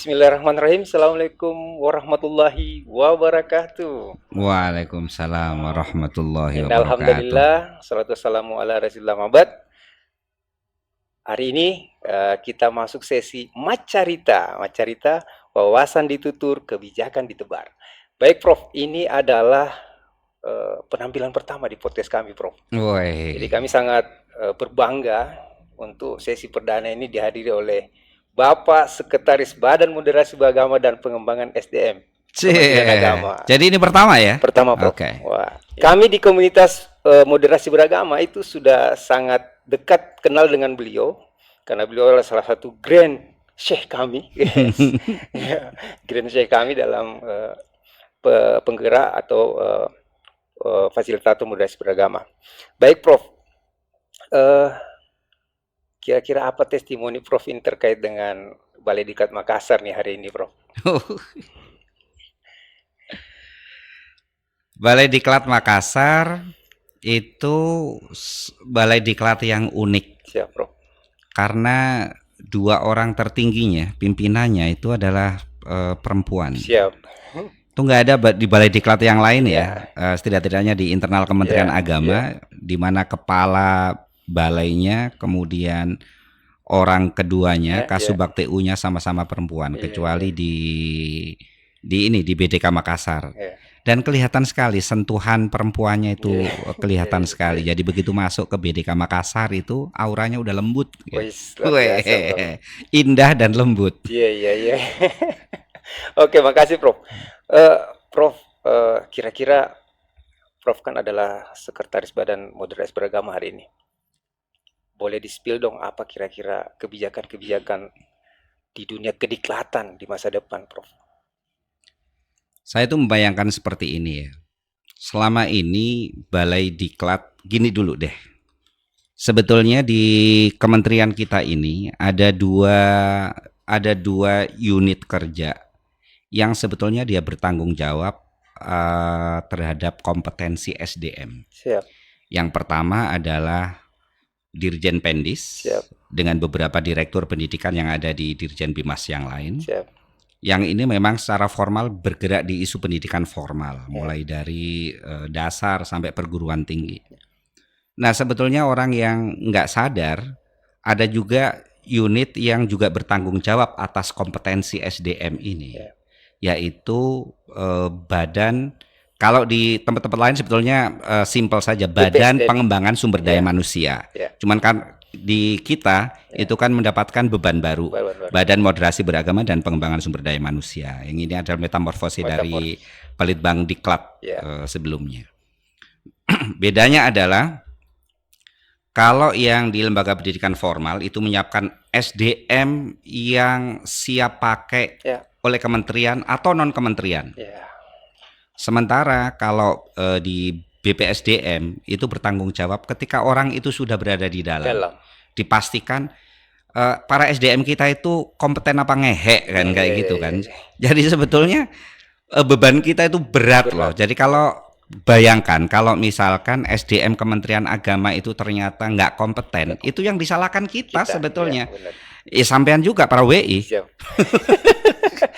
Bismillahirrahmanirrahim. Assalamualaikum warahmatullahi wabarakatuh. Waalaikumsalam warahmatullahi wabarakatuh. Alhamdulillah, salatu wassalamu ala rasulillah mabad. Hari ini kita masuk sesi Macarita. Macarita, wawasan ditutur, kebijakan ditebar. Baik Prof, ini adalah penampilan pertama di podcast kami Prof. Jadi Woi, kami sangat berbangga untuk sesi perdana ini dihadiri oleh Bapak Sekretaris Badan Moderasi Beragama dan Pengembangan SDM Kementerian Agama. Jadi ini pertama ya? Pertama, Prof. Oke. Wah, kami di komunitas moderasi beragama itu sudah sangat dekat kenal dengan beliau karena beliau adalah salah satu grand syekh kami. Ya, grand syekh kami dalam penggerak atau fasilitator moderasi beragama. Baik, Prof. Kira-kira apa testimoni Prof ini terkait dengan Balai Diklat Makassar nih hari ini, Prof? Balai Diklat Makassar itu balai diklat yang unik. Siap, Prof. Karena dua orang tertingginya, pimpinannya itu adalah perempuan. Siap. Itu nggak ada di balai diklat yang lain ya. Setidak-tidaknya di internal Kementerian Agama, di mana kepala balainya, kemudian orang keduanya, Kasubag TU-nya sama-sama perempuan, kecuali di BDK Makassar. Dan kelihatan sekali sentuhan perempuannya itu kelihatan sekali. Jadi begitu masuk ke BDK Makassar itu auranya udah lembut. Indah dan lembut. Iya. Oke, makasih Prof. Prof, kira-kira Prof kan adalah Sekretaris Badan Moderasi Beragama hari ini. Boleh di-spill dong apa kira-kira kebijakan-kebijakan di dunia kediklatan di masa depan, Prof? Saya tuh membayangkan seperti ini ya. Selama ini balai diklat, gini dulu deh. Sebetulnya di kementerian kita ini ada dua unit kerja yang sebetulnya dia bertanggung jawab terhadap kompetensi SDM. Siap. Yang pertama adalah Dirjen Pendis. Siap. Dengan beberapa direktur pendidikan yang ada di Dirjen Bimas yang lain. Siap. Yang ini memang secara formal bergerak di isu pendidikan formal, mulai dari dasar sampai perguruan tinggi. Nah, sebetulnya orang yang nggak sadar, ada juga unit yang juga bertanggung jawab atas kompetensi SDM ini, yaitu badan. Kalau di tempat-tempat lain sebetulnya simpel saja, Badan Pengembangan Sumber Daya Manusia. Cuman kan di kita itu kan mendapatkan beban baru, Badan Moderasi Beragama dan Pengembangan Sumber Daya Manusia. Yang ini adalah metamorfosi dari Balitbang Diklat sebelumnya. Bedanya adalah kalau yang di lembaga pendidikan formal itu menyiapkan SDM yang siap pakai oleh kementerian atau non kementerian. Sementara kalau di BPSDM itu bertanggung jawab ketika orang itu sudah berada di dalam. Dipastikan para SDM kita itu kompeten apa ngehe kan kayak gitu kan. Jadi sebetulnya beban kita itu berat loh. Jadi kalau bayangkan kalau misalkan SDM Kementerian Agama itu ternyata nggak kompeten, itu yang disalahkan kita sebetulnya. Ya sampean juga para WI.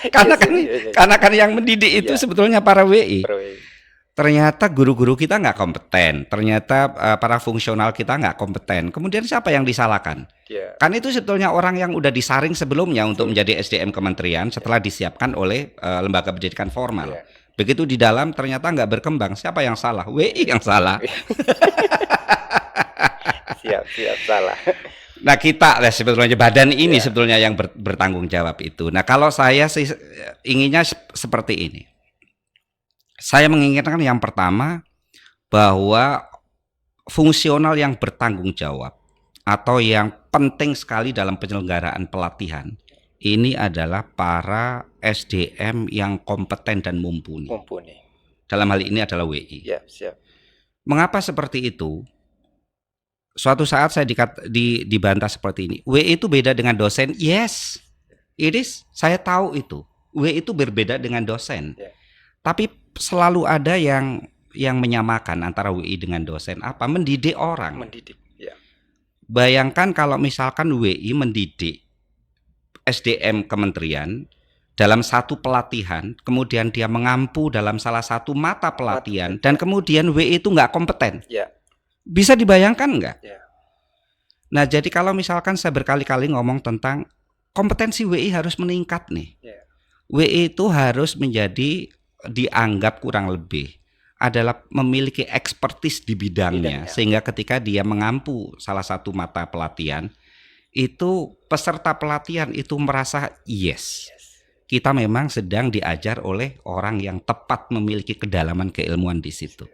Karena kan yang mendidik itu sebetulnya para WI. Ternyata guru-guru kita nggak kompeten, ternyata para fungsional kita nggak kompeten. Kemudian siapa yang disalahkan? Kan itu sebetulnya orang yang udah disaring sebelumnya untuk menjadi SDM kementerian setelah disiapkan oleh lembaga pendidikan formal. Begitu di dalam ternyata nggak berkembang, siapa yang salah? WI yang salah. Siap salah. Nah kita sebetulnya badan ini sebetulnya yang bertanggung jawab itu. Nah kalau saya sih inginnya seperti ini. Saya menginginkan yang pertama bahwa fungsional yang bertanggung jawab atau yang penting sekali dalam penyelenggaraan pelatihan ini adalah para SDM yang kompeten dan mumpuni. Dalam hal ini adalah WI. Mengapa seperti itu? Suatu saat saya dibantah seperti ini. WI itu beda dengan dosen. Yes, it is. Saya tahu itu. WI itu berbeda dengan dosen. Tapi selalu ada yang menyamakan antara WI dengan dosen. Apa? Mendidik orang. Bayangkan kalau misalkan WI mendidik SDM kementerian, dalam satu pelatihan, kemudian dia mengampu dalam salah satu mata pelatihan, dan kemudian WI itu nggak kompeten. Ya. Bisa dibayangkan nggak? Ya. Nah, jadi kalau misalkan saya berkali-kali ngomong tentang kompetensi WI harus meningkat nih. Ya. WI itu harus menjadi dianggap kurang lebih adalah memiliki ekspertis di bidangnya, sehingga ketika dia mengampu salah satu mata pelatihan, itu peserta pelatihan itu merasa yes, kita memang sedang diajar oleh orang yang tepat memiliki kedalaman keilmuan di situ.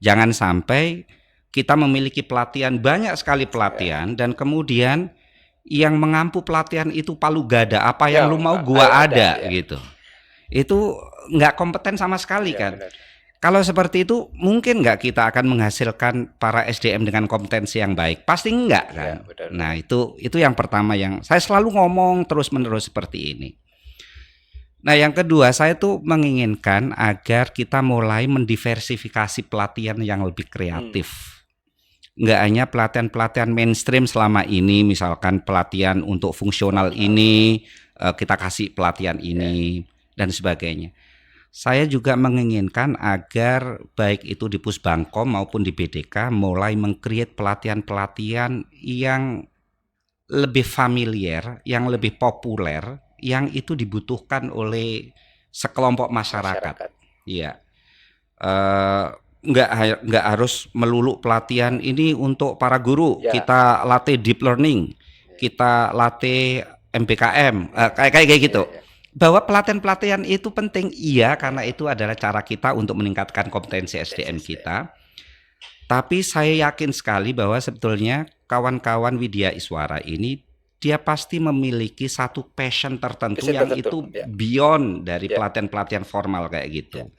Jangan sampai kita memiliki pelatihan, banyak sekali pelatihan, dan kemudian yang mengampu pelatihan itu palu gada, apa yang lu mau gua ada gitu. Itu nggak kompeten sama sekali kan. Benar. Kalau seperti itu mungkin nggak kita akan menghasilkan para SDM dengan kompetensi yang baik? Pasti enggak kan. Benar. Nah itu yang pertama yang saya selalu ngomong terus-menerus seperti ini. Nah yang kedua, saya tuh menginginkan agar kita mulai mendiversifikasi pelatihan yang lebih kreatif. Nggak hanya pelatihan-pelatihan mainstream selama ini, misalkan pelatihan untuk fungsional ini, kita kasih pelatihan ini, dan sebagainya. Saya juga menginginkan agar baik itu di Pusbangkom maupun di BDK mulai meng-create pelatihan-pelatihan yang lebih familiar, yang lebih populer, yang itu dibutuhkan oleh sekelompok masyarakat. Iya. Nggak harus melulu pelatihan ini untuk para guru. Kita latih deep learning, kita latih MBKM, kayak gitu. Bahwa pelatihan-pelatihan itu penting, iya, karena itu adalah cara kita untuk meningkatkan kompetensi SDM kita. Tapi saya yakin sekali bahwa sebetulnya kawan-kawan Widya Iswara ini dia pasti memiliki satu passion tertentu yang itu beyond dari pelatihan-pelatihan formal kayak gitu.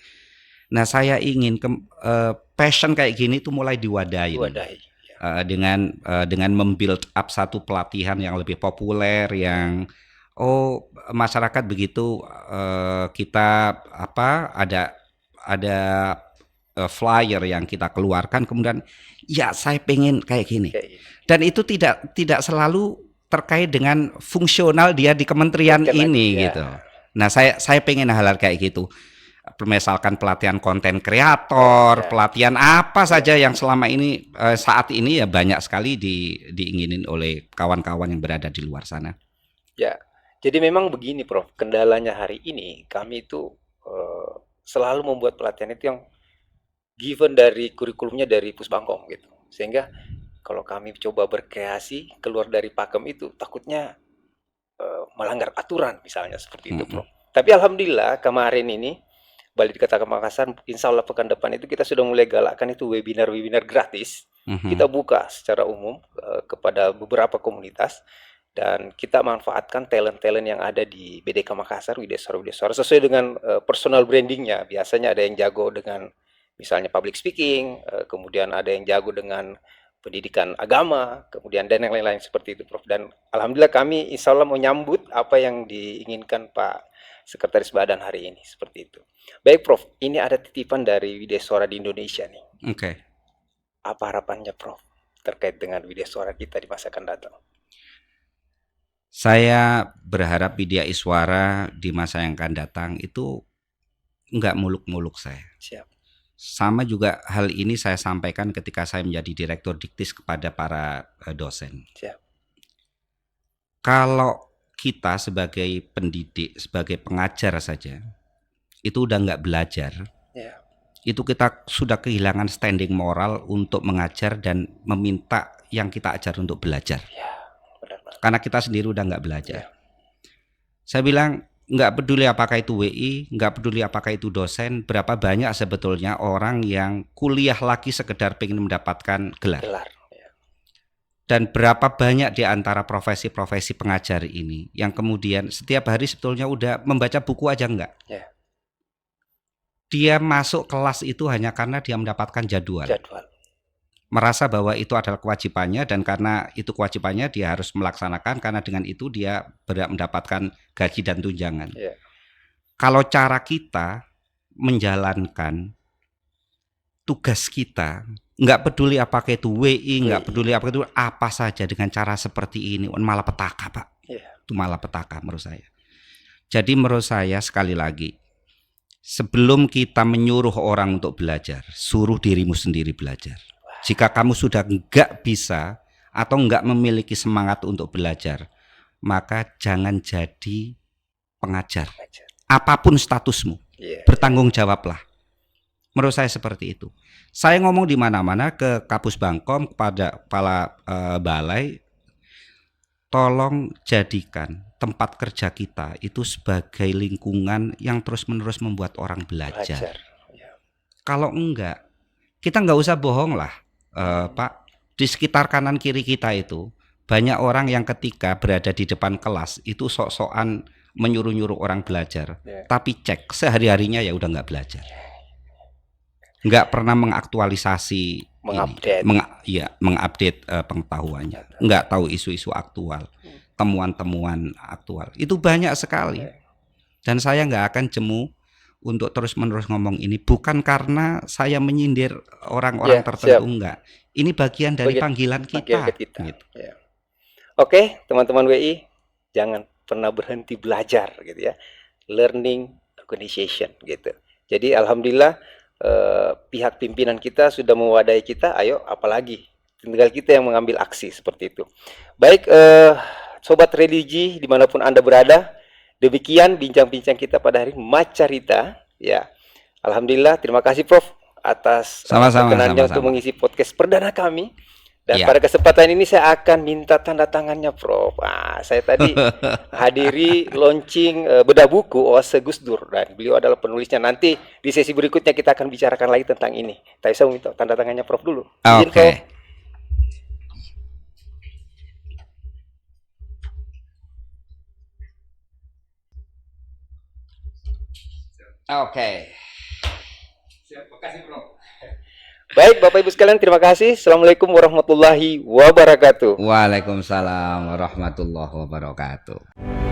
Nah, saya ingin passion kayak gini itu mulai diwadahi. Dengan membuild up satu pelatihan yang lebih populer, yang masyarakat begitu kita ada flyer yang kita keluarkan, kemudian ya saya pengen kayak gini. Dan itu tidak selalu terkait dengan fungsional dia di kementerian ini gitu. Nah, saya pengen hal-hal kayak gitu. Misalkan pelatihan konten kreator, pelatihan apa saja yang selama ini saat ini ya banyak sekali diinginin oleh kawan-kawan yang berada di luar sana. Ya. Jadi memang begini, Prof. Kendalanya hari ini kami itu selalu membuat pelatihan itu yang given dari kurikulumnya dari Pusbangkom gitu. Sehingga kalau kami coba berkreasi keluar dari pakem itu takutnya melanggar aturan misalnya seperti itu, Prof. Tapi alhamdulillah kemarin ini Balik Kota Makassar, insya Allah pekan depan itu kita sudah mulai galakkan itu webinar gratis. Kita buka secara umum kepada beberapa komunitas. Dan kita manfaatkan talent-talent yang ada di BDK Makassar, Widya Iswara sesuai dengan personal brandingnya. Biasanya ada yang jago dengan misalnya public speaking, kemudian ada yang jago dengan pendidikan agama, kemudian dan yang lain-lain seperti itu, Prof. Dan alhamdulillah kami insya Allah menyambut apa yang diinginkan Pak Sekretaris Badan hari ini, seperti itu. Baik, Prof. Ini ada titipan dari Widya Iswara di Indonesia nih. Oke. Apa harapannya, Prof, terkait dengan Widya Iswara kita di masa akan datang? Saya berharap Widya Iswara di masa yang akan datang itu nggak muluk-muluk saya. Siap. Sama juga hal ini saya sampaikan ketika saya menjadi Direktur Diktis kepada para dosen. Siap. Kalau kita sebagai pendidik, sebagai pengajar saja, itu udah nggak belajar. Itu kita sudah kehilangan standing moral untuk mengajar dan meminta yang kita ajar untuk belajar. Karena kita sendiri udah nggak belajar. Saya bilang nggak peduli apakah itu WI, nggak peduli apakah itu dosen, berapa banyak sebetulnya orang yang kuliah lagi sekedar pengen mendapatkan gelar. Dan berapa banyak di antara profesi-profesi pengajar ini yang kemudian setiap hari sebetulnya udah membaca buku aja enggak. Dia masuk kelas itu hanya karena dia mendapatkan jadwal. Merasa bahwa itu adalah kewajibannya, dan karena itu kewajibannya dia harus melaksanakan, karena dengan itu dia berhak mendapatkan gaji dan tunjangan. Kalau cara kita menjalankan tugas kita, nggak peduli apakah itu WI, nggak peduli apakah itu apa saja, dengan cara seperti ini, malapetaka, Pak. Itu malapetaka menurut saya. Jadi menurut saya sekali lagi, sebelum kita menyuruh orang untuk belajar, suruh dirimu sendiri belajar. Jika kamu sudah enggak bisa atau enggak memiliki semangat untuk belajar, maka jangan jadi pengajar. Apapun statusmu, bertanggung jawablah. Menurut saya seperti itu. Saya ngomong di mana-mana ke Kapus Bangkom, kepada kepala balai, tolong jadikan tempat kerja kita itu sebagai lingkungan yang terus-menerus membuat orang belajar. Kalau enggak, kita enggak usah bohong lah, Pak. Di sekitar kanan kiri kita itu banyak orang yang ketika berada di depan kelas itu sok-sokan menyuruh-nyuruh orang belajar, tapi cek sehari-harinya ya udah nggak belajar, nggak pernah mengaktualisasi, mengupdate pengetahuannya, nggak tahu isu-isu aktual, temuan-temuan aktual, itu banyak sekali. Dan saya nggak akan jemu untuk terus-menerus ngomong ini, bukan karena saya menyindir orang-orang tertentu, enggak. Ini bagian dari panggilan kita. Gitu. Oke, teman-teman WI, jangan pernah berhenti belajar gitu ya. Learning organization gitu. Jadi alhamdulillah pihak pimpinan kita sudah mewadahi kita, ayo apalagi tinggal kita yang mengambil aksi seperti itu. Baik, sobat religi dimanapun Anda berada, demikian bincang-bincang kita pada hari Macarita ya. Alhamdulillah, terima kasih Prof atas perkenannya untuk mengisi podcast perdana kami. Dan pada kesempatan ini saya akan minta tanda tangannya Prof. Saya tadi hadiri launching bedah buku Oase Gus Dur dan beliau adalah penulisnya. Nanti di sesi berikutnya kita akan bicarakan lagi tentang ini. Tapi saya minta tanda tangannya Prof dulu. Oke. Oke. Terima kasih Prof. Baik Bapak Ibu sekalian, terima kasih. Assalamualaikum warahmatullahi wabarakatuh. Waalaikumsalam warahmatullahi wabarakatuh.